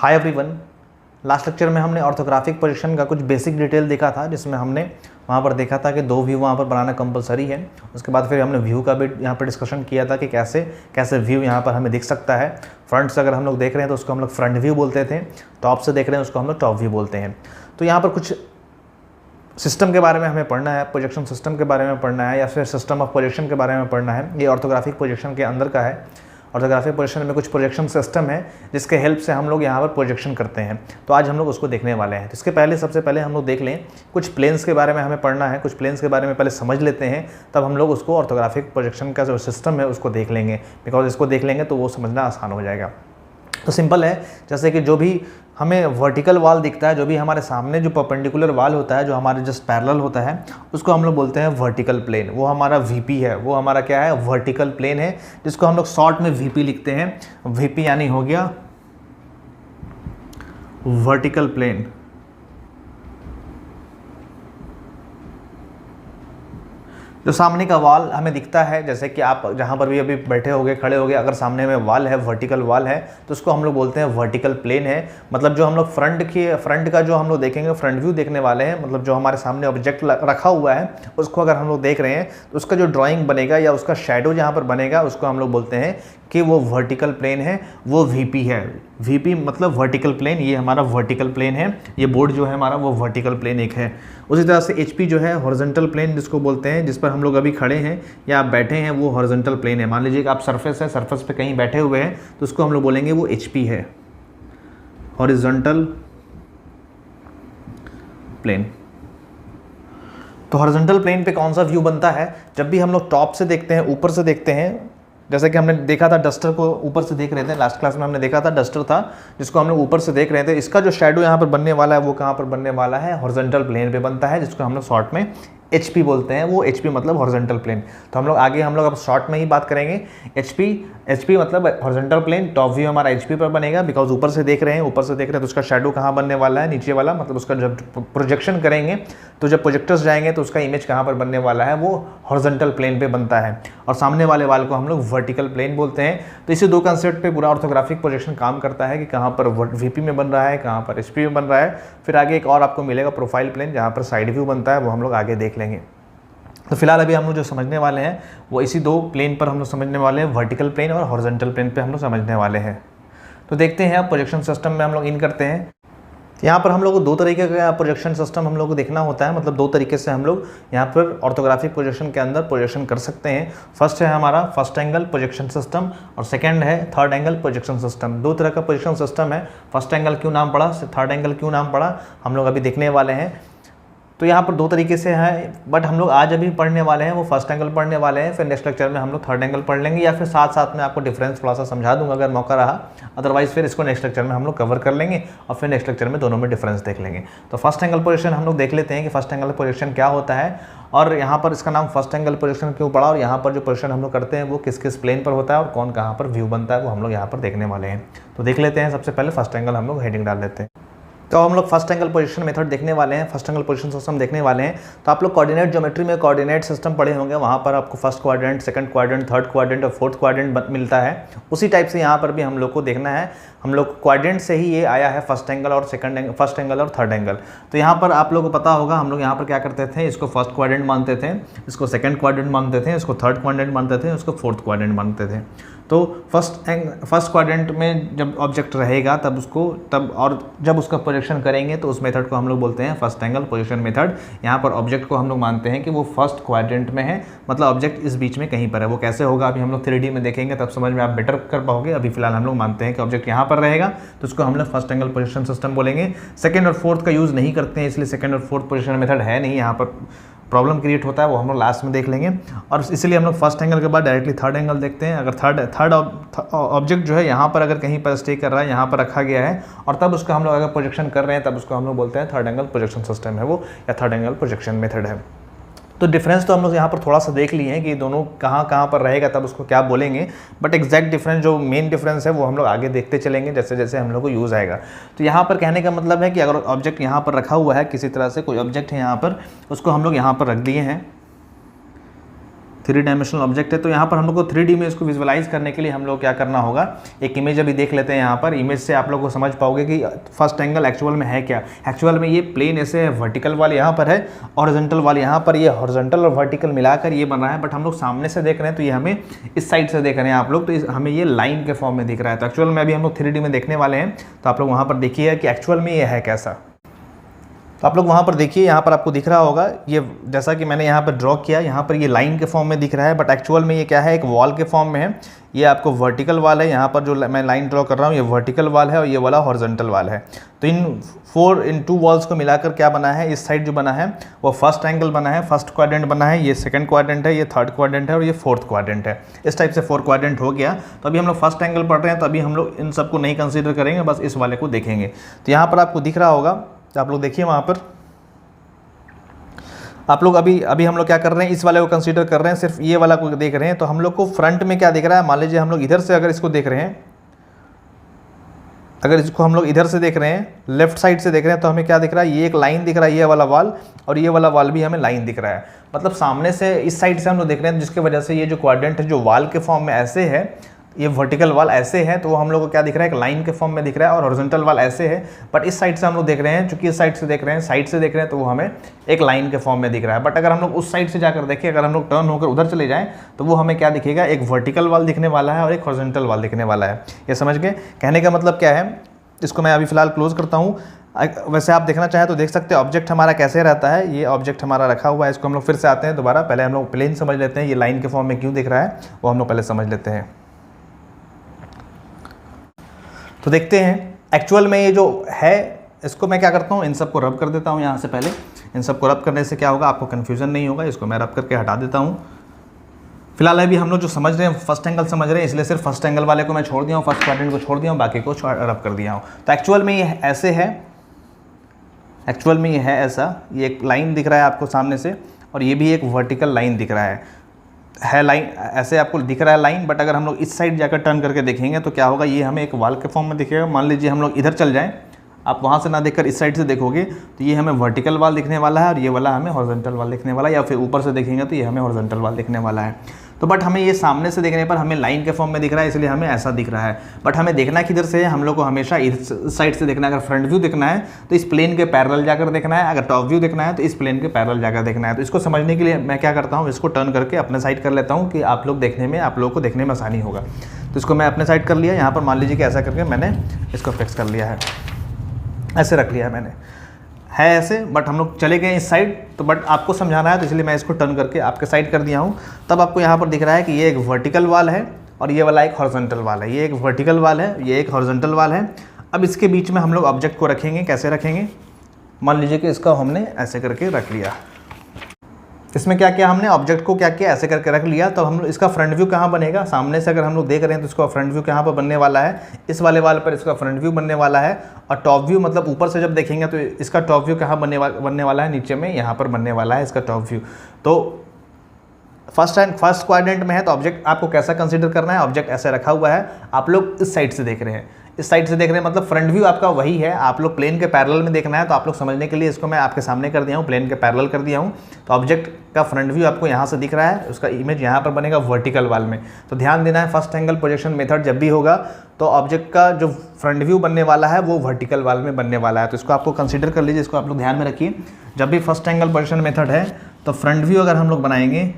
Hi everyone, last lecture में हमने orthographic projection का कुछ बेसिक डिटेल देखा था, जिसमें हमने वहाँ पर देखा था कि दो व्यू वहाँ पर बनाना कंपलसरी है। उसके बाद फिर हमने व्यू का भी यहाँ पर डिस्कशन किया था कि कैसे कैसे व्यू यहाँ पर हमें दिख सकता है। फ्रंट से अगर हम लोग देख रहे हैं तो उसको हम लोग फ्रंट व्यू बोलते थे, टॉप से देख रहे हैं उसको हम लोग टॉप व्यू बोलते हैं। तो यहाँ पर कुछ सिस्टम के बारे में हमें पढ़ना है, प्रोजेक्शन सिस्टम के बारे में पढ़ना है, या फिर सिस्टम ऑफ प्रोजेक्शन के बारे में पढ़ना है। ये ऑर्थोग्राफिक प्रोजेक्शन के अंदर का है। ऑर्थोग्राफिक प्रोजेक्शन में कुछ प्रोजेक्शन सिस्टम है जिसके हेल्प से हम लोग यहाँ पर प्रोजेक्शन करते हैं। तो आज हम लोग उसको देखने वाले हैं। इसके पहले सबसे पहले हम लोग देख लें, कुछ प्लेन्स के बारे में हमें पढ़ना है, कुछ प्लेन्स के बारे में पहले समझ लेते हैं, तब हम लोग उसको ऑर्थोग्राफिक प्रोजेक्शन का जो सिस्टम है उसको देख लेंगे। बिकॉज इसको देख लेंगे तो वो समझना आसान हो जाएगा। तो सिंपल है, जैसे कि जो भी हमें वर्टिकल वाल दिखता है, जो भी हमारे सामने जो परपेंडिकुलर वाल होता है, जो हमारे जस्ट पैरेलल होता है, उसको हम लोग बोलते हैं वर्टिकल प्लेन। वो हमारा वीपी है, वो हमारा क्या है, वर्टिकल प्लेन है, जिसको हम लोग शॉर्ट में वीपी लिखते हैं। वीपी यानी हो गया वर्टिकल प्लेन। जो सामने का वाल हमें दिखता है, जैसे कि आप जहाँ पर भी अभी बैठे होगे, खड़े होगे, अगर सामने में वाल है, वर्टिकल वाल है, तो उसको हम लोग बोलते हैं वर्टिकल प्लेन है। मतलब जो हम लोग फ्रंट का जो हम लोग देखेंगे, फ्रंट व्यू देखने वाले हैं, मतलब जो हमारे सामने ऑब्जेक्ट रखा हुआ है उसको अगर हम लोग देख रहे हैं तो उसका जो ड्राइंग बनेगा या उसका शेडो जहाँ पर बनेगा उसको हम लोग बोलते हैं कि वो वर्टिकल प्लेन है, वो वीपी है। वीपी मतलब वर्टिकल प्लेन, ये हमारा वर्टिकल प्लेन है। ये बोर्ड जो है हमारा वो वर्टिकल प्लेन एक है। उसी तरह से एचपी जो है हॉरिजॉन्टल प्लेन जिसको बोलते हैं, जिस पर हम लोग अभी खड़े हैं या आप बैठे हैं, वो हॉरिजॉन्टल प्लेन है। मान लीजिए कि आप सरफेस है, सरफेस पे कहीं बैठे हुए हैं तो उसको हम लोग बोलेंगे वो एचपी है, हॉरिजॉन्टल प्लेन। तो हॉरिजॉन्टल प्लेन पे कौन सा व्यू बनता है? जब भी हम लोग टॉप से देखते हैं, ऊपर से देखते हैं, जैसे कि हमने देखा था डस्टर को ऊपर से देख रहे थे, लास्ट क्लास में हमने देखा था डस्टर था जिसको हम लोग ऊपर से देख रहे थे। इसका जो शेडो यहाँ पर बनने वाला है वो कहाँ पर बनने वाला है? हॉरिजॉन्टल प्लेन पे बनता है, जिसको हम लोग शॉर्ट में एचपी बोलते हैं। वो एचपी मतलब हॉरिजॉन्टल प्लेन। तो हम लोग आगे अब शॉर्ट में ही बात करेंगे। एचपी मतलब हॉरिजॉन्टल प्लेन। टॉप व्यू हमारा एचपी पर बनेगा, बिकॉज ऊपर से देख रहे हैं, तो उसका शेडो कहाँ बनने वाला है? नीचे वाला। मतलब उसका जब प्रोजेक्शन करेंगे तो जब प्रोजेक्टर्स जाएंगे तो उसका इमेज कहाँ पर बनने वाला है? वो हॉरिजॉन्टल प्लेन पे बनता है। और सामने वाले वाल को हम लोग वर्टिकल प्लेन बोलते हैं। तो इसी दो कंसेप्ट पे पूरा ऑर्थोग्राफिक प्रोजेक्शन काम करता है कि कहाँ पर वीपी में बन रहा है, कहाँ पर एचपी में बन रहा है। फिर आगे एक और आपको मिलेगा प्रोफाइल प्लेन, जहाँ पर साइड व्यू बनता है, वो हम लोग आगे देख लेंगे। तो फिलहाल अभी हम लोग जो समझने वाले हैं वो इसी दो प्लेन पर हम लोग समझने वाले हैं, वर्टिकल प्लेन और हॉरिजॉन्टल प्लेन पे हम लोग समझने वाले हैं। तो देखते हैं अब प्रोजेक्शन सिस्टम में हम लोग इन करते हैं। यहाँ पर हम लोग को दो तरीके का प्रोजेक्शन सिस्टम हम लोग को देखना होता है। मतलब दो तरीके से हम लोग यहाँ पर ऑर्थोग्राफिक प्रोजेक्शन के अंदर प्रोजेक्शन कर सकते हैं। फर्स्ट है हमारा फर्स्ट एंगल प्रोजेक्शन सिस्टम और सेकंड है थर्ड एंगल प्रोजेक्शन सिस्टम। दो तरह का प्रोजेक्शन सिस्टम है। फर्स्ट एंगल क्यों नाम पड़ा, थर्ड एंगल क्यों नाम पड़ा, हम लोग अभी देखने वाले हैं। तो यहाँ पर दो तरीके से है, बट हम लोग आज अभी पढ़ने वाले हैं वो फर्स्ट एंगल पढ़ने वाले हैं। फिर नेक्स्ट लेक्चर में हम लोग थर्ड एंगल पढ़ लेंगे, या फिर साथ साथ में आपको डिफरेंस थोड़ा सा समझा दूंगा अगर मौका रहा। अदरवाइज फिर इसको नेक्स्ट लेक्चर में हम लोग कवर कर लेंगे और फिर नेक्स्ट लेक्चर में दोनों में डिफरेंस देख लेंगे। तो फर्स्ट एंगल प्रोजेक्शन हम लोग देख लेते हैं कि फर्स्ट एंगल प्रोजेक्शन क्या होता है, और यहाँ पर इसका नाम फर्स्ट एंगल प्रोजेक्शन क्यों पड़ा, और यहाँ पर जो प्रोजेक्शन हम लोग करते हैं वो किस किस प्लेन पर होता है और कौन कहाँ पर व्यू बनता है, वो हम लोग यहाँ पर देखने वाले हैं। तो देख लेते हैं। सबसे पहले फर्स्ट एंगल हम लोग हेडिंग डाल लेते हैं। तो हम लोग फर्स्ट एंगल पोजीशन मेथड देखने वाले हैं, फर्स्ट एंगल पोजीशन सिस्टम देखने वाले हैं। तो आप लोग कोऑर्डिनेट ज्योमेट्री में कोऑर्डिनेट सिस्टम पढ़े होंगे, वहाँ पर आपको first quadrant, second quadrant, third quadrant और फोर्थ क्वाड्रेंट मिलता है। उसी टाइप से यहाँ पर भी हम लोग को देखना है। हम लोग क्वाड्रेंट से ही ये आया है, फर्स्ट एंगल और फर्स्ट एंगल और थर्ड एंगल। तो यहाँ पर आप लोगों को पता होगा हम लोग यहाँ पर क्या करते थे, इसको फर्स्ट क्वाड्रेंट मानते थे, इसको सेकंड क्वाड्रेंट मानते थे, इसको थर्ड क्वाड्रेंट मानते थे, इसको फोर्थ क्वाड्रेंट मानते थे। तो फर्स्ट क्वाड्रेंट में जब ऑब्जेक्ट रहेगा तब जब उसका प्रोजेक्शन करेंगे तो उस मेथड को हम लोग बोलते हैं फर्स्ट एंगल प्रोजेक्शन मेथड। यहाँ पर ऑब्जेक्ट को हम लोग मानते हैं कि वो फर्स्ट क्वाड्रेंट में है, मतलब ऑब्जेक्ट इस बीच में कहीं पर है। वो कैसे होगा अभी हम लोग 3D में देखेंगे तब समझ में आप बेटर कर पाओगे। अभी फिलहाल हम लोग मानते हैं कि ऑब्जेक्ट यहाँ पर रहेगा तो उसको हम लोग फर्स्ट एंगल प्रोजेक्शन सिस्टम बोलेंगे। सेकंड और फोर्थ का यूज़ नहीं करते हैं, इसलिए सेकंड और फोर्थ पोजीशन मेथड है नहीं, यहाँ पर प्रॉब्लम क्रिएट होता है, वो हम लोग लास्ट में देख लेंगे। और इसलिए हम लोग फर्स्ट एंगल के बाद डायरेक्टली थर्ड एंगल देखते हैं। अगर थर्ड ऑब्जेक्ट जो है यहाँ पर अगर कहीं पर स्टे कर रहा है, यहाँ पर रखा गया है और तब उसका हम लोग अगर प्रोजेक्शन कर रहे हैं तब उसको हम लोग बोलते हैं थर्ड एंगल प्रोजेक्शन सिस्टम है वो, या थर्ड एंगल प्रोजेक्शन मेथड है। तो डिफरेंस तो हम लोग यहाँ पर थोड़ा सा देख लिए हैं कि दोनों कहाँ कहाँ पर रहेगा तब उसको क्या बोलेंगे, बट एग्जैक्ट डिफरेंस जो मेन डिफरेंस है वो हम लोग आगे देखते चलेंगे जैसे जैसे हम लोग को यूज़ आएगा। तो यहाँ पर कहने का मतलब है कि अगर ऑब्जेक्ट यहाँ पर रखा हुआ है, किसी तरह से कोई ऑब्जेक्ट है यहाँ पर, उसको हम लोग यहाँ पर रख दिए हैं, 3 डायमेंशनल ऑब्जेक्ट है। तो यहाँ पर हम लोग को 3D में इसको विजुअलाइज करने के लिए हम लोग क्या करना होगा, एक इमेज अभी देख लेते हैं। यहाँ पर इमेज से आप लोग को समझ पाओगे कि फर्स्ट एंगल एक्चुअल में है क्या। एक्चुअल में ये प्लेन ऐसे है, वर्टिकल वाल यहाँ पर है, हॉरिजॉन्टल वाल यहाँ पर, ये हॉरिजॉन्टल और वर्टिकल मिलाकर ये बन रहा है। बट हम लोग सामने से देख रहे हैं तो ये हमें इस साइड से देख रहे हैं आप लोग, तो हमें ये लाइन के फॉर्म में दिख रहा है। तो एक्चुअल में अभी हम लोग 3D में देखने वाले हैं, तो आप लोग वहाँ पर देखिए कि एक्चुअल में ये है कैसा। तो आप लोग वहाँ पर देखिए, यहाँ पर आपको दिख रहा होगा ये, जैसा कि मैंने यहाँ पर ड्रॉ किया, यहाँ पर ये लाइन के फॉर्म में दिख रहा है, बट एक्चुअल में ये क्या है, एक वॉल के फॉर्म में है। ये आपको वर्टिकल वाल है, यहाँ पर जो मैं लाइन ड्रॉ कर रहा हूँ ये वर्टिकल वाल है और ये वाला हॉरिजॉन्टल वाल है। तो इन 2 वॉल्स को मिलाकर क्या बना है, इस साइड जो बना है वो फर्स्ट एंगल बना है, फर्स्ट क्वाड्रेंट बना है, ये सेकंड क्वाड्रेंट है, ये थर्ड क्वाड्रेंट है और ये फोर्थ क्वाड्रेंट है। इस टाइप से 4 क्वाड्रेंट हो गया। तो अभी हम लोग फर्स्ट एंगल पढ़ रहे हैं, तो अभी हम लोग इन सबको नहीं कंसिडर करेंगे, बस इस वाले को देखेंगे। तो यहाँ पर आपको दिख रहा होगा, तो आप लोग देखिए वहाँ पर आप लोग अभी हम लोग क्या कर रहे हैं, इस वाले को कंसीडर कर रहे हैं, सिर्फ ये वाला को देख रहे हैं। तो हम लोग को फ्रंट में क्या दिख रहा है, मान लीजिए हम लोग इधर से अगर इसको देख रहे हैं, अगर इसको हम लोग इधर से देख रहे हैं, लेफ्ट साइड से देख रहे हैं, तो हमें क्या दिख रहा है, ये एक लाइन दिख रहा है, ये वाला वाल, और ये वाला वाल भी हमें लाइन दिख रहा है। मतलब सामने से इस साइड से हम लोग देख रहे हैं, जिसकी वजह से ये जो क्वाड्रेंट है जो वाल के फॉर्म में ऐसे है, ये वर्टिकल वाल ऐसे है, तो वो हम लोग को क्या दिख रहा है, एक लाइन के फॉर्म में दिख रहा है, और हॉरिजॉन्टल वाल ऐसे है। बट इस साइड से हम लोग देख रहे हैं, चूंकि इस साइड से देख रहे हैं, साइड से देख रहे हैं, तो वो हमें एक लाइन के फॉर्म में दिख रहा है। बट अगर हम लोग उस साइड से जाकर देखें, अगर हम लोग टर्न होकर उधर चले जाएं, तो वो हमें क्या दिखेगा, एक वर्टिकल वाल दिखने वाला है और एक हॉरिजॉन्टल वाल दिखने वाला है। ये समझ गए? कहने का मतलब क्या है, इसको मैं अभी फिलहाल क्लोज करता हूँ। वैसे आप देखना चाहें तो देख सकते हैं ऑब्जेक्ट हमारा कैसे रहता है। ये ऑब्जेक्ट हमारा रखा हुआ है, इसको हम लोग फिर से आते हैं दोबारा। पहले हम लोग प्लेन समझ लेते हैं, ये लाइन के फॉर्म में क्यों दिख रहा है वो हम लोग पहले समझ लेते हैं। तो देखते हैं एक्चुअल में ये जो है, इसको मैं क्या करता हूँ, इन सबको रब कर देता हूँ यहाँ से। पहले इन सबको रब करने से क्या होगा, आपको कन्फ्यूजन नहीं होगा। इसको मैं रब करके हटा देता हूँ। फिलहाल अभी हम लोग जो समझ रहे हैं फर्स्ट एंगल समझ रहे हैं, इसलिए सिर्फ फर्स्ट एंगल वाले को मैं छोड़ दिया हूँ, फर्स्ट क्वाड्रेंट को छोड़ दिया हूँ, बाकी को रब कर दिया हूँ। तो एक्चुअल में ये ऐसे है, एक्चुअल में ये है ऐसा, ये एक लाइन दिख रहा है आपको सामने से, और ये भी एक वर्टिकल लाइन दिख रहा है लाइन ऐसे आपको दिख रहा है लाइन। बट अगर हम लोग इस साइड जाकर टर्न करके देखेंगे तो क्या होगा, ये हमें एक वाल के फॉर्म में दिखेगा। मान लीजिए हम लोग इधर चल जाएं, आप वहाँ से ना देखकर इस साइड से देखोगे तो ये हमें वर्टिकल वाल दिखने वाला है और ये वाला हमें हॉरिजॉन्टल वाल दिखने वाला है, या फिर ऊपर से देखेंगे तो ये हमें हॉरिजॉन्टल वाल दिखने वाला है। तो बट हमें ये सामने से देखने पर हमें लाइन के फॉर्म में दिख रहा है, इसलिए हमें ऐसा दिख रहा है। बट हमें देखना किधर से है, हम लोग को हमेशा इस साइड से देखना है। अगर फ्रंट व्यू देखना है तो इस प्लेन के पैरेलल जाकर देखना है, अगर टॉप व्यू देखना है तो इस प्लेन के पैरेलल जाकर देखना है। तो इसको समझने के लिए मैं क्या करता हूँ, इसको टर्न करके अपने साइड कर लेता हूँ कि आप लोग को देखने में आसानी होगा। तो इसको मैं अपने साइड कर लिया। यहाँ पर मान लीजिए कि ऐसा करके मैंने इसको फिक्स कर लिया है, ऐसे रख लिया है मैंने, है ऐसे। बट हम लोग चले गए इस साइड, तो बट आपको समझाना है तो इसलिए मैं इसको टर्न करके आपके साइड कर दिया हूँ। तब आपको यहाँ पर दिख रहा है कि ये एक वर्टिकल वाल है और ये वाला एक हॉरिजॉन्टल वाल है। ये एक वर्टिकल वाल है, ये एक हॉरिजॉन्टल वाल है। अब इसके बीच में हम लोग ऑब्जेक्ट को रखेंगे। कैसे रखेंगे, मान लीजिए कि इसका हमने ऐसे करके रख लिया। इसमें क्या किया हमने, ऑब्जेक्ट को क्या किया, ऐसे करके रख लिया। तो हम लोग इसका फ्रंट व्यू कहाँ बनेगा, सामने से अगर हम लोग देख रहे हैं तो इसका फ्रंट व्यू कहाँ पर बनने वाला है, इस वाले वाल पर इसका फ्रंट व्यू बनने वाला है। और टॉप व्यू मतलब ऊपर से जब देखेंगे तो इसका टॉप व्यू कहाँ बनने वाला है, नीचे में यहाँ पर बनने वाला है इसका टॉप व्यू। तो फर्स्ट क्वाड्रेंट में है तो ऑब्जेक्ट आपको कैसा कंसीडर करना है, ऑब्जेक्ट ऐसे रखा हुआ है, आप लोग इस साइड से देख रहे हैं, इस साइड से देख रहे हैं, मतलब फ्रंट व्यू आपका वही है। आप लोग प्लेन के पैरेलल में देखना है, तो आप लोग समझने के लिए इसको मैं आपके सामने कर दिया हूँ, प्लेन के पैरेलल कर दिया हूँ। तो ऑब्जेक्ट का फ्रंट व्यू आपको यहाँ से दिख रहा है, उसका इमेज यहाँ पर बनेगा वर्टिकल वाल में। तो ध्यान देना है, फर्स्ट एंगल प्रोजेक्शन मेथड जब भी होगा तो ऑब्जेक्ट का जो फ्रंट व्यू बनने वाला है वो वर्टिकल वाल में बनने वाला है। तो इसको आपको कंसिडर कर लीजिए, इसको आप लोग ध्यान में रखिए। जब भी फर्स्ट एंगल प्रोजेक्शन मेथड है तो फ्रंट व्यू अगर हम लोग बनाएंगे,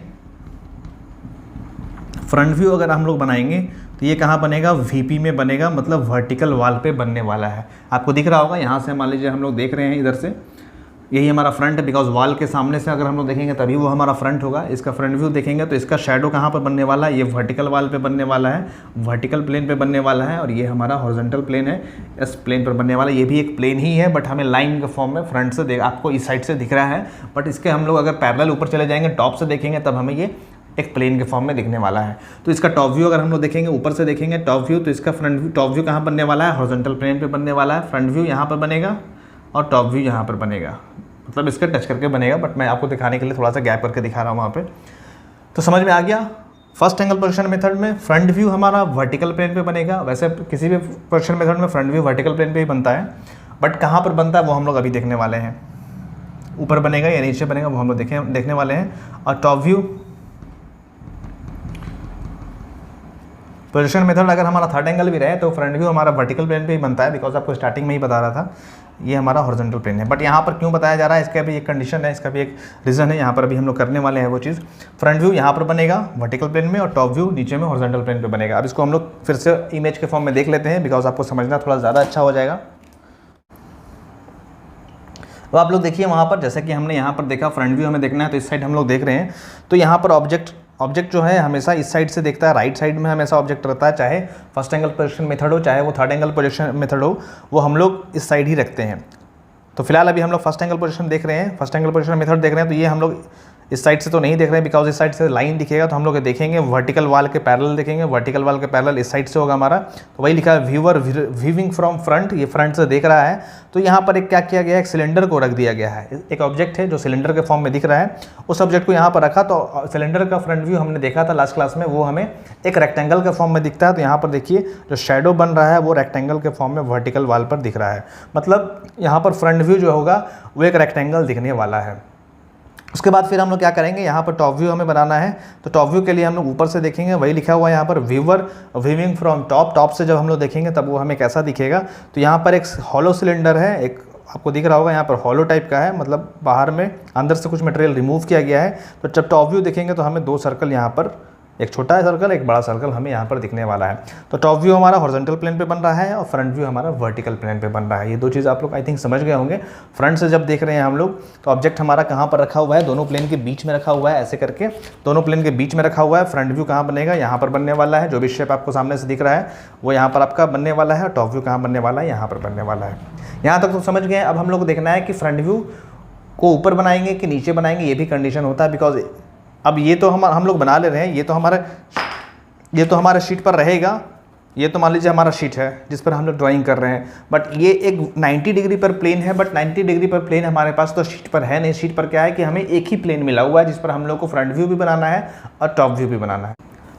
फ्रंट व्यू अगर हम लोग बनाएंगे तो ये कहाँ बनेगा, वीपी में बनेगा, मतलब वर्टिकल वाल पे बनने वाला है। आपको दिख रहा होगा यहाँ से, मान लीजिए हम लोग देख रहे हैं इधर से, यही हमारा फ्रंट है, बिकॉज वाल के सामने से अगर हम लोग देखेंगे तभी वो हमारा फ्रंट होगा। इसका फ्रंट व्यू देखेंगे तो इसका शैडो कहाँ पर बनने वाला है, ये वर्टिकल वाल पे बनने वाला है, वर्टिकल प्लेन पे बनने वाला है। और ये हमारा हॉरिजॉन्टल प्लेन है, इस प्लेन पर बनने वाला है। ये भी एक प्लेन ही है, बट हमें लाइन के फॉर्म में फ्रंट से आपको इस साइड से दिख रहा है। बट इसके हम लोग अगर पैरेलल ऊपर चले जाएंगे, टॉप से देखेंगे, तब हमें ये एक प्लेन के फॉर्म में दिखने वाला है। तो इसका टॉप व्यू अगर हम लोग देखेंगे, ऊपर से देखेंगे टॉप व्यू, तो इसका फ्रंट व्यू, टॉप व्यू कहाँ बनने वाला है, हॉरिजॉन्टल प्लेन पे बनने वाला है। फ्रंट व्यू यहाँ पर बनेगा और टॉप व्यू यहाँ पर बनेगा, मतलब इसके टच करके बनेगा। बट मैं आपको दिखाने के लिए थोड़ा सा गैप करके दिखा रहा हूँ वहाँ पे। तो समझ में आ गया, फर्स्ट एंगल प्रोजेक्शन मेथड में फ्रंट व्यू हमारा वर्टिकल प्लेन पे बनेगा। वैसे किसी भी प्रोजेक्शन मेथड में फ्रंट व्यू वर्टिकल प्लेन पे ही बनता है, बट कहाँ पर बनता है वो हम लोग अभी देखने वाले हैं। ऊपर बनेगा या नीचे बनेगा वो हम लोग देखने वाले हैं। और टॉप व्यू पोजीशन मेथड अगर हमारा थर्ड एंगल भी रहे तो फ्रंट व्यू हमारा वर्टिकल प्लेन पे ही बनता है, बिकॉज आपको स्टार्टिंग में ही बता रहा था ये हमारा हॉरिजॉन्टल प्लेन है। बट यहाँ पर क्यों बताया जा रहा है, इसका भी एक कंडीशन है, इसका भी एक रीज़न है, यहाँ पर अभी हम लोग करने वाले हैं वो चीज़। फ्रंट व्यू यहाँ पर बनेगा वर्टिकल प्लेन में और टॉप व्यू नीचे में हॉरिजॉन्टल प्लेन पे बनेगा। अब इसको हम लोग फिर से इमेज के फॉर्म में देख लेते हैं, बिकॉज आपको समझना थोड़ा ज़्यादा अच्छा हो जाएगा। तो आप लोग देखिए वहाँ पर, जैसे कि हमने यहाँ पर देखा फ्रंट व्यू हमें देखना है तो इस साइड हम लोग देख रहे हैं, तो यहाँ पर ऑब्जेक्ट जो है हमेशा इस साइड से देखता है, राइट साइड में हमेशा ऑब्जेक्ट रहता है, चाहे फर्स्ट एंगल प्रोजेक्शन मेथड हो चाहे वो थर्ड एंगल प्रोजेक्शन मेथड हो, वो हम लोग इस साइड ही रखते हैं। तो फिलहाल अभी हम लोग फर्स्ट एंगल पोजीशन देख रहे हैं, फर्स्ट एंगल पोजीशन मेथड देख रहे हैं, तो ये हम लोग इस साइड से तो नहीं देख रहे हैं, बिकॉज इस साइड से लाइन दिखेगा तो हम लोग देखेंगे वर्टिकल वाल के पैरेलल देखेंगे, वर्टिकल वाल के पैरेलल इस साइड से होगा हमारा। तो वही लिखा है व्यूअर व्यूइंग फ्रॉम फ्रंट, ये फ्रंट से देख रहा है। तो यहाँ पर एक क्या किया गया है, एक सिलेंडर को रख दिया गया है, एक ऑब्जेक्ट है जो सिलेंडर के फॉर्म में दिख रहा है, उस ऑब्जेक्ट को यहाँ पर रखा। तो सिलेंडर का फ्रंट व्यू हमने देखा था लास्ट क्लास में, वो हमें एक रेक्टेंगल के फॉर्म में दिखता है। तो यहाँ पर देखिए जो शेडो बन रहा है वो रेक्टेंगल के फॉर्म में वर्टिकल वाल पर दिख रहा है, मतलब यहाँ पर फ्रंट व्यू जो होगा वो एक रेक्टेंगल दिखने वाला है। उसके बाद फिर हम लोग क्या करेंगे, यहाँ पर टॉप व्यू हमें बनाना है, तो टॉप व्यू के लिए हम लोग ऊपर से देखेंगे, वही लिखा हुआ है यहाँ पर व्यूअर व्यूइंग फ्रॉम टॉप से जब हम लोग देखेंगे तब वो हमें कैसा दिखेगा। तो यहाँ पर एक हॉलो सिलेंडर है, एक आपको दिख रहा होगा यहाँ पर हॉलो टाइप का है, मतलब बाहर में अंदर से कुछ मटेरियल रिमूव किया गया है। तो जब टॉप व्यू देखेंगे तो हमें दो सर्कल यहाँ पर, एक छोटा सर्कल एक बड़ा सर्कल हमें यहाँ पर दिखने वाला है। तो टॉप व्यू हमारा हॉरिजॉन्टल प्लेन पे बन रहा है और फ्रंट व्यू हमारा वर्टिकल प्लेन पे बन रहा है। ये दो चीज़ आप लोग आई थिंक समझ गए होंगे। फ्रंट से जब देख रहे हैं हम लोग तो ऑब्जेक्ट हमारा कहाँ पर रखा हुआ है, दोनों प्लेन के बीच में रखा हुआ है, ऐसे करके दोनों प्लेन के बीच में रखा हुआ है। फ्रंट व्यू कहाँ बनेगा, यहाँ पर बनने वाला है, जो भी शेप आपको सामने से दिख रहा है वो यहाँ पर आपका बनने वाला है, और टॉप व्यू कहाँ बनने वाला है, यहाँ पर बनने वाला है। यहाँ तक तो समझ गए। अब हम लोग देखना है कि फ्रंट व्यू को ऊपर बनाएंगे कि नीचे बनाएंगे, ये भी कंडीशन होता है, बिकॉज अब ये तो हम लोग बना ले रहे हैं, ये तो हमारे शीट पर रहेगा, ये तो मान लीजिए हमारा शीट है जिस पर हम लोग ड्राइंग कर रहे हैं, बट ये एक 90 डिग्री पर प्लेन है, बट 90 डिग्री पर प्लेन हमारे पास तो शीट पर है नहीं। शीट पर क्या है कि हमें एक ही प्लेन मिला हुआ है जिस पर हम लोग को फ्रंट व्यू भी बनाना है और टॉप व्यू भी बनाना है।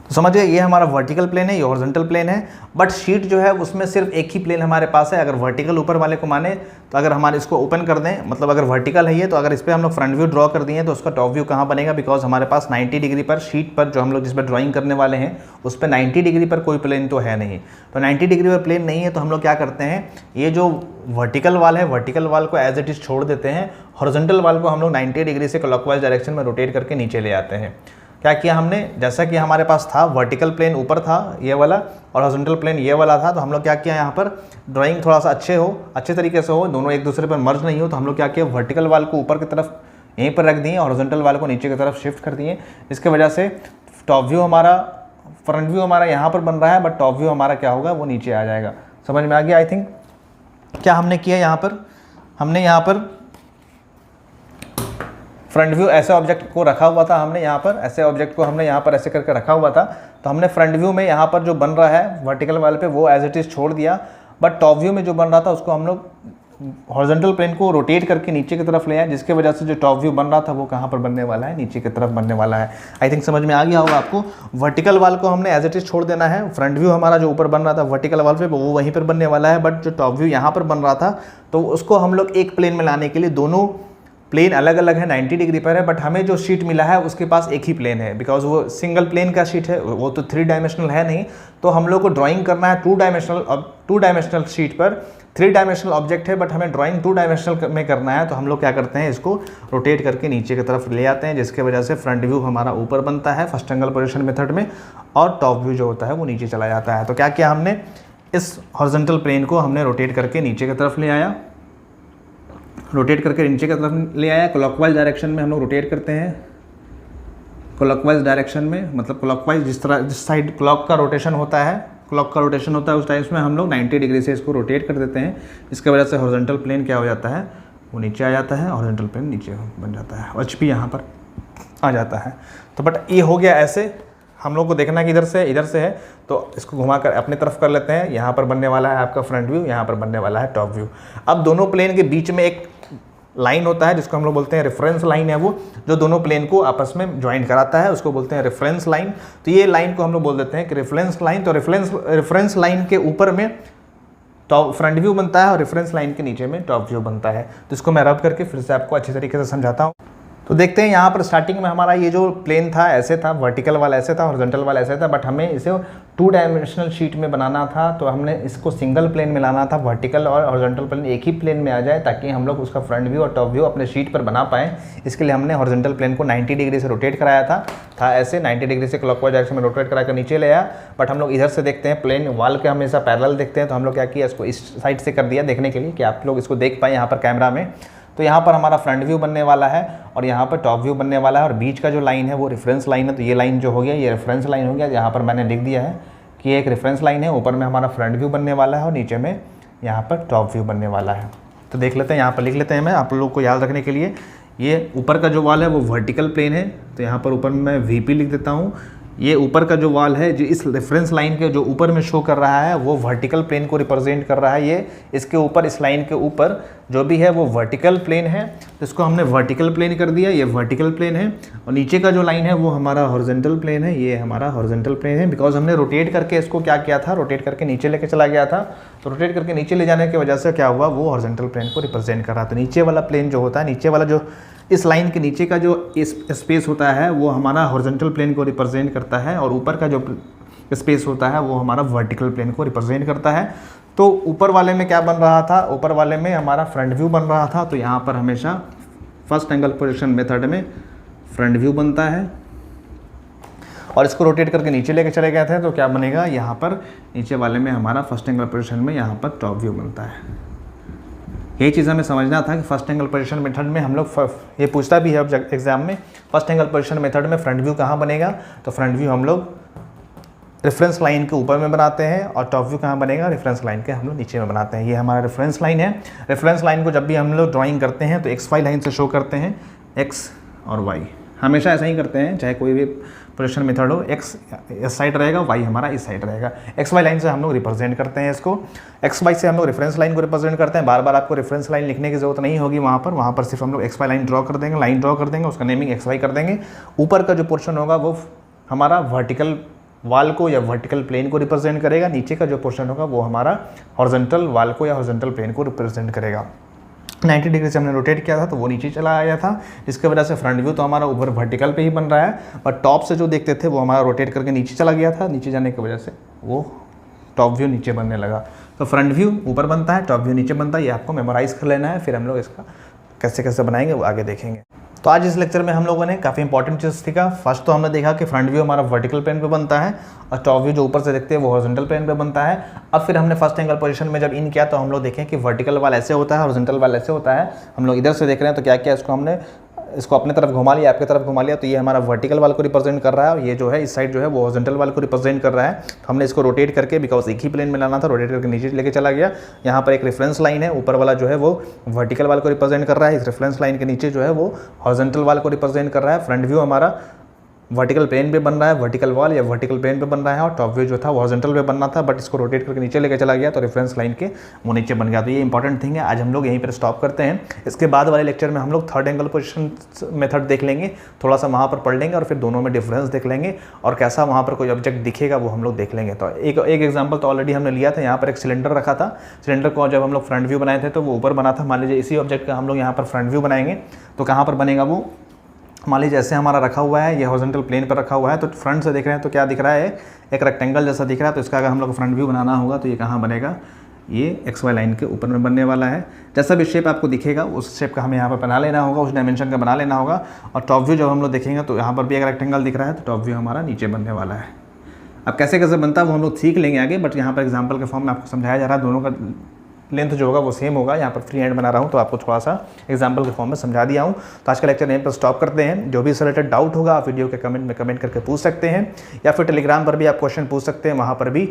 तो समझिए ये हमारा वर्टिकल प्लेन है, ये हॉरिजॉन्टल प्लेन है, बट शीट जो है उसमें सिर्फ एक ही प्लेन हमारे पास है। अगर वर्टिकल ऊपर वाले को माने तो अगर हमारे इसको ओपन कर दें, मतलब अगर वर्टिकल है ये, तो अगर इस पर हम लोग फ्रंट व्यू ड्रॉ कर दिए तो उसका टॉप व्यू कहाँ बनेगा, बिकॉज हमारे पास 90 डिग्री पर शीट पर जो हम लोग जिस पर ड्राइंग करने वाले हैं उस पर 90 डिग्री पर कोई प्लेन तो है नहीं। तो 90 डिग्री पर प्लेन नहीं है तो हम लोग क्या करते हैं, ये जो वर्टिकल वाल है वर्टिकल वाल को एज इट इज छोड़ देते हैं, हॉरिजॉन्टल वाल को हम लोग 90 डिग्री से क्लॉकवाइज डायरेक्शन में रोटेट करके नीचे ले आते हैं। क्या किया हमने, जैसा कि हमारे पास था वर्टिकल प्लेन ऊपर था ये वाला और हॉरिजॉन्टल प्लेन ये वाला था, तो हम लोग क्या किया यहाँ पर ड्राइंग थोड़ा सा अच्छे तरीके से हो, दोनों एक दूसरे पर मर्ज नहीं हो, तो हम लोग क्या किया वर्टिकल वाल को ऊपर की तरफ यहीं पर रख दिए, हॉरिजॉन्टल वाल को नीचे की तरफ शिफ्ट कर दिए। इसके वजह से टॉप व्यू हमारा, फ्रंट व्यू हमारा यहाँ पर बन रहा है, बट टॉप व्यू हमारा क्या होगा वो नीचे आ जाएगा। समझ में आ गया आई थिंक। क्या हमने किया यहाँ पर, हमने यहाँ पर फ्रंट व्यू ऐसे ऑब्जेक्ट को रखा हुआ था, हमने यहाँ पर ऐसे ऑब्जेक्ट को हमने यहाँ पर ऐसे करके रखा हुआ था, तो हमने फ्रंट व्यू में यहाँ पर जो बन रहा है वर्टिकल वाले पे वो एज इट इज़ छोड़ दिया, बट टॉप व्यू में जो बन रहा था उसको हम लोग हॉरिजॉन्टल प्लेन को रोटेट करके नीचे की तरफ ले आए, जिसके वजह से जो टॉप व्यू बन रहा था वो कहाँ पर बनने वाला है, नीचे की तरफ बनने वाला है। आई थिंक समझ में आ गया होगा आपको। वर्टिकल वाल को हमने एज इट इज़ छोड़ देना है, फ्रंट व्यू हमारा जो ऊपर बन रहा था वर्टिकल वाल पे वो वहीं पर बनने वाला है, बट जो टॉप व्यू यहाँ पर बन रहा था तो उसको हम लोग एक प्लेन में लाने के लिए, दोनों प्लेन अलग अलग है 90 डिग्री पर है, बट हमें जो शीट मिला है उसके पास एक ही प्लेन है, बिकॉज वो सिंगल प्लेन का शीट है, वो तो 3 डायमेंशनल है नहीं। तो हम लोग को ड्राइंग करना है 2 डायमेंशनल शीट पर, 3 डायमेंशनल ऑब्जेक्ट है बट हमें ड्राइंग 2 डायमेंशनल में करना है। तो हम लोग क्या करते हैं, इसको रोटेट करके नीचे की तरफ ले आते हैं, जिसके वजह से फ्रंट व्यू हमारा ऊपर बनता है फर्स्ट एंगल पोजीशन मेथड में, और टॉप व्यू जो होता है वो नीचे चला जाता है। तो क्या किया हमने, इस हॉरिजॉन्टल प्लेन को हमने रोटेट करके नीचे की तरफ ले आया, रोटेट करके नीचे की तरफ ले आया। क्लॉकवाइज डायरेक्शन में हम लोग रोटेट करते हैं, क्लॉकवाइज डायरेक्शन में, मतलब क्लॉकवाइज जिस साइड क्लॉक का रोटेशन होता है उस टाइम में हम लोग 90 डिग्री से इसको रोटेट कर देते हैं। इसके वजह से हॉरिजॉन्टल प्लेन क्या हो जाता है, वो नीचे आ जाता है, हॉरिजॉन्टल प्लेन नीचे बन जाता है, एच पी यहाँ पर आ जाता है। तो बट ये हो गया ऐसे, हम लोग को देखना है कि इधर से है, तो इसको घुमाकर अपने तरफ कर लेते हैं। यहाँ पर बनने वाला है आपका फ्रंट व्यू, यहाँ पर बनने वाला है टॉप व्यू। अब दोनों प्लेन के बीच में एक लाइन होता है जिसको हम लोग बोलते हैं रेफरेंस लाइन है, वो जो दोनों प्लेन को आपस में ज्वाइन कराता है उसको बोलते हैं रेफरेंस लाइन। तो ये लाइन को हम लोग बोल देते हैं कि रेफरेंस लाइन। तो रेफरेंस लाइन के ऊपर में टॉप फ्रंट व्यू बनता है और रेफरेंस लाइन के नीचे में टॉप व्यू बनता है। तो इसको मैं रब करके फिर से आपको अच्छी तरीके से समझाता हूँ। तो देखते हैं यहाँ पर स्टार्टिंग में हमारा ये जो प्लेन था ऐसे था, वर्टिकल वाला ऐसे था, हॉरिजॉन्टल वाला ऐसे था, बट हमें इसे 2 डायमेंशनल शीट में बनाना था, तो हमने इसको सिंगल प्लेन में लाना था, वर्टिकल और हॉरिजॉन्टल प्लेन एक ही प्लेन में आ जाए ताकि हम लोग उसका फ्रंट व्यू और टॉप व्यू अपने शीट पर बना पाएँ। इसके लिए हमने हॉरिजॉन्टल प्लेन को 90 डिग्री से रोटेट कराया था ऐसे 90 डिग्री से क्लॉकवाइज डायरेक्शन में रोटेट करा कर नीचे ले आया। बट हम लोग इधर से देखते हैं, प्लेन वाल के हमेशा पैरेलल देखते हैं, तो हम लोग क्या किया, इसको इस साइड से कर दिया देखने के लिए कि आप लोग इसको देख पाएँ यहाँ पर कैमरा में। तो यहाँ पर हमारा फ्रंट व्यू बनने वाला है और यहाँ पर टॉप व्यू बनने वाला है, और बीच का जो लाइन है वो रेफरेंस लाइन है। तो ये लाइन जो हो गया ये रेफरेंस लाइन हो गया, यहाँ पर मैंने लिख दिया है कि एक रेफरेंस लाइन है, ऊपर में हमारा फ्रंट व्यू बनने वाला है और नीचे में यहाँ पर टॉप व्यू बनने वाला है। तो देख लेते हैं, यहाँ पर लिख लेते हैं मैं आप लोगों को याद रखने के लिए। ये ऊपर का जो वाल है वो वर्टिकल प्लेन है, तो यहाँ पर ऊपर मैं VP लिख देता हूँ। ये ऊपर का जो वाल है जो इस रेफरेंस लाइन के जो ऊपर में शो कर रहा है वो वर्टिकल प्लेन को रिप्रेजेंट कर रहा है। ये इसके ऊपर, इस लाइन के ऊपर जो भी है वो वर्टिकल प्लेन है, तो इसको हमने वर्टिकल प्लेन कर दिया, ये वर्टिकल प्लेन है। और नीचे का जो लाइन है वो हमारा हॉरिजॉन्टल प्लेन है, ये हमारा हॉरिजॉन्टल प्लेन है, बिकॉज हमने रोटेट करके इसको क्या किया था, रोटेट करके नीचे लेके चला गया था। तो रोटेट करके नीचे ले जाने की वजह से क्या हुआ, वो हॉरिजॉन्टल प्लेन को रिप्रेजेंट कर रहा था। तो नीचे वाला प्लेन जो होता है, नीचे वाला जो इस लाइन के नीचे का जो स्पेस होता है वो हमारा हॉरिजॉन्टल प्लेन को रिप्रेजेंट करता है, और ऊपर का जो स्पेस होता है वो हमारा वर्टिकल प्लेन को रिप्रेजेंट करता है। तो ऊपर वाले में क्या बन रहा था, ऊपर वाले में हमारा फ्रंट व्यू बन रहा था। तो यहाँ पर हमेशा फर्स्ट एंगल प्रोजेक्शन मेथड में फ्रंट व्यू बनता है, और इसको रोटेट करके नीचे लेके चले गए थे तो क्या बनेगा, यहाँ पर नीचे वाले में हमारा फर्स्ट एंगल पोजीशन में यहाँ पर टॉप व्यू बनता है। यही चीज़ हमें समझना था कि फर्स्ट एंगल पोजीशन मेथड में हम लोग, ये पूछता भी है एग्जाम में, फर्स्ट एंगल पोजीशन मेथड में फ्रंट व्यू कहाँ बनेगा। तो फ्रंट व्यू हम लोग रेफरेंस लाइन के ऊपर में बनाते हैं, और टॉप व्यू कहाँ बनेगा, रेफरेंस लाइन के हम लोग नीचे में बनाते हैं। ये हमारा रेफरेंस लाइन है। रेफरेंस लाइन को जब भी हम लोग ड्राइंग करते हैं तो XY लाइन से शो करते हैं, X और Y हमेशा ऐसा ही करते हैं, चाहे कोई भी पोजीशन मेथड हो। X इस साइड रहेगा, Y हमारा इस साइड रहेगा। XY लाइन से हम लोग रिप्रेजेंट करते हैं इसको, XY से हम लोग रेफरेंस लाइन को रिप्रेजेंट करते हैं। बार बार आपको रेफरेंस लाइन लिखने की जरूरत नहीं होगी वहाँ पर सिर्फ हम लोग XY लाइन ड्रॉ कर देंगे, लाइन ड्रॉ कर देंगे, उसका नेमिंग XY कर देंगे। ऊपर का जो पोर्शन होगा वो हमारा वर्टिकल वाल को या वर्टिकल प्लेन को रिप्रेजेंट करेगा, नीचे का जो पोर्शन होगा वो हमारा हॉरिजॉन्टल वाल को या हॉरिजॉन्टल प्लेन को रिप्रेजेंट करेगा। 90 डिग्री से हमने रोटेट किया था तो वो नीचे चला आया था, जिसकी वजह से फ्रंट व्यू तो हमारा ऊपर वर्टिकल पे ही बन रहा है, और टॉप से जो देखते थे वो हमारा रोटेट करके नीचे चला गया था। नीचे जाने की वजह से वो टॉप व्यू नीचे बनने लगा। तो फ्रंट व्यू ऊपर बनता है, टॉप व्यू नीचे बनता है, ये आपको मेमोराइज कर लेना है। फिर हम लोग इसका कैसे कैसे बनाएंगे वो आगे देखेंगे। तो आज इस लेक्चर में हम लोगों ने काफ़ी इंपॉर्टेंट चीज़ सीखा। फर्स्ट तो हमने देखा कि फ्रंट व्यू हमारा वर्टिकल प्लेन पे बनता है, और टॉप व्यू जो ऊपर से देखते हैं वो हॉरिजॉन्टल प्लेन पे बनता है। अब फिर हमने फर्स्ट एंगल पोजीशन में जब इन किया तो हम लोग देखें कि वर्टिकल वाला ऐसे होता है, हॉरिजॉन्टल वाला ऐसे होता है। हम लोग इधर से देख रहे हैं तो क्या किया, इसको हमने इसको अपने तरफ घुमा लिया, आपकी तरफ घुमा लिया, तो ये हमारा वर्टिकल वाल को रिप्रेजेंट कर रहा है, और ये जो है इस साइड जो है वो हॉरिजॉन्टल वाल को रिप्रेजेंट कर रहा है। तो हमने इसको रोटेट करके, बिकॉज एक ही प्लेन में लाना था, रोटेट करके नीचे लेके चला गया। यहाँ पर एक रेफरेंस लाइन है, ऊपर वाला जो है वो वर्टिकल वाल को रिप्रेजेंट कर रहा है, इस रेफरेंस लाइन के नीचे जो है वो हॉरिजॉन्टल वाल को रिप्रेजेंट कर रहा है। फ्रंट व्यू हमारा वर्टिकल प्लेन पे बन रहा है, वर्टिकल वॉल या वर्टिकल प्लेन पे बन रहा है, और टॉप व्यू जो था वो हॉरिजॉन्टल पे बनना था, बट इसको रोटेट करके नीचे लेके चला गया तो रेफरेंस लाइन के वो नीचे बन गया। तो ये इंपॉर्टेंट थिंग है। आज हम लोग यहीं पर स्टॉप करते हैं। इसके बाद वाले लेक्चर में हम लोग थर्ड एंगल पोजीशन मेथड देख लेंगे, थोड़ा सा वहाँ पर पढ़ लेंगे, और फिर दोनों में डिफरेंस देख लेंगे, और कैसा वहाँ पर कोई ऑब्जेक्ट दिखेगा वो हम लोग देख लेंगे। तो एक एग्जाम्पल तो ऑलरेडी हमने लिया था। यहाँ पर एक सिलेंडर रखा था, सिलेंडर को जब हम लोग फ्रंट व्यू बनाए थे तो वो ऊपर बना था। मान लीजिए इसी ऑब्जेक्ट का हम लोग यहाँ पर फ्रंट व्यू बनाएंगे तो कहाँ पर बनेगा वो, मान लीजिए ऐसे हमारा रखा हुआ है, ये हॉरिजॉन्टल प्लेन पर रखा हुआ है, तो फ्रंट से देख रहे हैं तो क्या दिख रहा है, एक रेक्टेंगल जैसा दिख रहा है। तो इसका अगर हम लोग फ्रंट व्यू बनाना होगा तो ये कहाँ बनेगा, ये XY लाइन के ऊपर में बनने वाला है। जैसा भी शेप आपको दिखेगा उस शेप का हमें यहाँ पर बना लेना होगा, उस डायमेंशन का बना लेना होगा। और टॉप व्यू जब हम लोग देखेंगे तो यहाँ पर भी एक रेक्टेंगल दिख रहा है, तो टॉप व्यू हमारा नीचे बनने वाला है। अब कैसे कैसे बनता है वो हम लोग सीख लेंगे आगे, बट यहाँ पर एग्जाम्पल के फॉर्म में आपको समझाया जा रहा है। दोनों का लेंथ जो होगा वो सेम होगा। यहाँ पर फ्री हैंड बना रहा हूँ तो आपको थोड़ा सा एग्जांपल के फॉर्म में समझा दिया हूँ। तो आज का लेक्चर यहीं पर स्टॉप करते हैं। जो भी इससे रिलेटेड डाउट होगा आप वीडियो के कमेंट में कमेंट करके पूछ सकते हैं, या फिर टेलीग्राम पर भी आप क्वेश्चन पूछ सकते हैं। वहाँ पर भी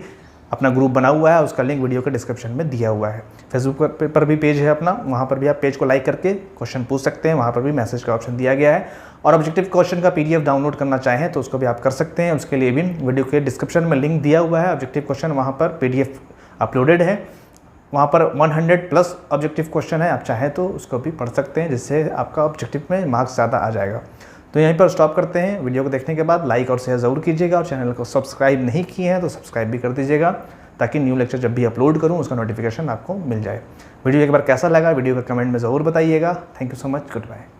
अपना ग्रुप बना हुआ है, उसका लिंक वीडियो के डिस्क्रिप्शन में दिया हुआ है। फेसबुक पर भी पेज है अपना, वहाँ पर भी आप पेज को लाइक करके क्वेश्चन पूछ सकते हैं। वहाँ पर भी मैसेज का ऑप्शन दिया गया है। और ऑब्जेक्टिव क्वेश्चन का PDF डाउनलोड करना चाहें तो उसको भी आप कर सकते हैं। उसके लिए भी वीडियो के डिस्क्रिप्शन में लिंक दिया हुआ है। ऑब्जेक्टिव क्वेश्चन वहाँ पर PDF अपलोडेड है, वहाँ पर 100+ ऑब्जेक्टिव क्वेश्चन है। आप चाहें तो उसको भी पढ़ सकते हैं, जिससे आपका ऑब्जेक्टिव में मार्क्स ज़्यादा आ जाएगा। तो यहीं पर स्टॉप करते हैं। वीडियो को देखने के बाद लाइक और शेयर ज़रूर कीजिएगा, और चैनल को सब्सक्राइब नहीं किए हैं तो सब्सक्राइब भी कर दीजिएगा, ताकि न्यू लेक्चर जब भी अपलोड करूँ उसका नोटिफिकेशन आपको मिल जाए। वीडियो एक बार कैसा लगा वीडियो का कमेंट में ज़रूर बताइएगा। Thank you so much, good bye.